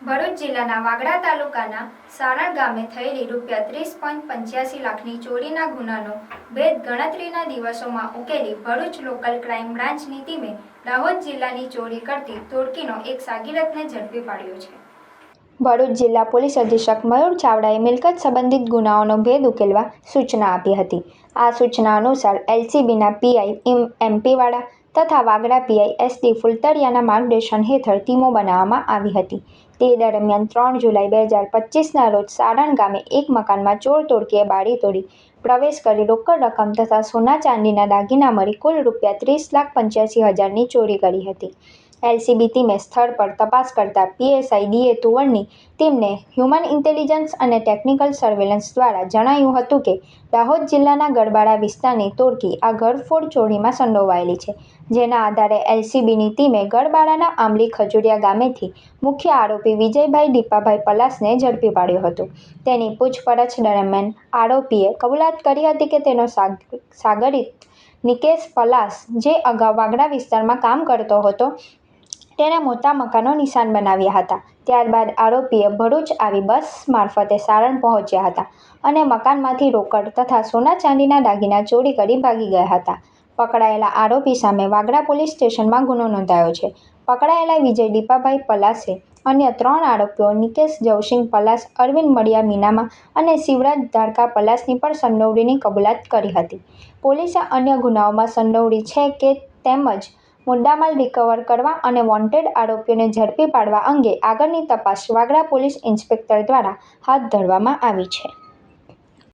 ભરૂચ જિલ્લાના વાગડા તાલુકાના સારણ ગામે થયેલી ₹30.85 લાખની ચોરીના ગુનાનો ભેદ ગણતરીના દિવસોમાં ઉકેલી ભરૂચ લોકલ ક્રાઇમ બ્રાન્ચની ટીમે દાહોદ જિલ્લાની ચોરી કરતી ટોળકીનો એક સાગીરતને ઝડપી પાડ્યો છે. ભરૂચ જિલ્લા પોલીસ અધિક્ષક મયુર ચાવડાએ મિલકત સંબંધિત ગુનાઓનો ભેદ ઉકેલવા સૂચના આપી હતી. આ સૂચના અનુસાર એલસીબીના પીઆઈ એમપી વાડા તથા વાગડા પીઆઈ એસડી ફુલતરિયાના માર્ગદર્શન હેઠળ ટીમો બનાવવામાં આવી હતી. તે દરમિયાન 3 જુલાઈ 2025ના રોજ સારણ ગામે એક મકાનમાં ચોર ટોળકીએ બારી તોડી પ્રવેશ કરી રોકડ રકમ તથા સોના ચાંદીના દાગીના મળી કુલ ₹30,85,000ની ચોરી કરી હતી. એલસીબી ટીમે સ્થળ પર તપાસ કરતા પીએસઆઈ ડીએ તુવરની ટીમને હ્યુમન ઇન્ટેલિજન્સ અને ટેકનિકલ સર્વેલન્સ દ્વારા જણાયું હતું કે દાહોદ જિલ્લાના ગરબાડા વિસ્તારની ટોળકી આ ઘરફોડ ચોરીમાં સંડોવાયેલી છે. જેના આધારે એલસીબીની ટીમે ગરબાડાના આંબલી ખજુરિયા ગામેથી મુખ્ય આરોપી વિજયભાઈ દીપાભાઈ પલાસને ઝડપી પાડ્યો હતો. તેની પૂછપરછ દરમિયાન આરોપીએ કબૂલાત કરી હતી કે તેનો સાગરીત નિકેશ પલાસ, જે અગાઉ વાગડા વિસ્તારમાં કામ કરતો હતો, તેણે મોટા મકાનો નિશાન બનાવ્યા હતા. ત્યારબાદ આરોપીએ ભરૂચ આવી બસ મારફતે સારણ પહોંચ્યા હતા અને મકાનમાંથી રોકડ તથા સોના ચાંદીના દાગીના ચોરી કરી ભાગી ગયા હતા. પકડાયેલા આરોપી સામે વાગડા પોલીસ સ્ટેશનમાં ગુનો નોંધાયો છે. પકડાયેલા વિજય દીપાભાઈ પલાસે અન્ય 3 આરોપીઓ નિકેશ જવસિંગ પલાસ, અરવિંદ મળિયા મીનામા અને શિવરાજ ધારકા પલાસની પણ સંડોવણીની કબૂલાત કરી હતી. પોલીસે અન્ય ગુનાઓમાં સંડોવણી છે કે તેમજ મુદ્દામાલ રિકવર કરવા અને વોન્ટેડ આરોપીઓને ઝડપી પાડવા અંગે આગળની તપાસ વાગડા પોલીસ ઇન્સ્પેક્ટર દ્વારા હાથ ધરવામાં આવી છે.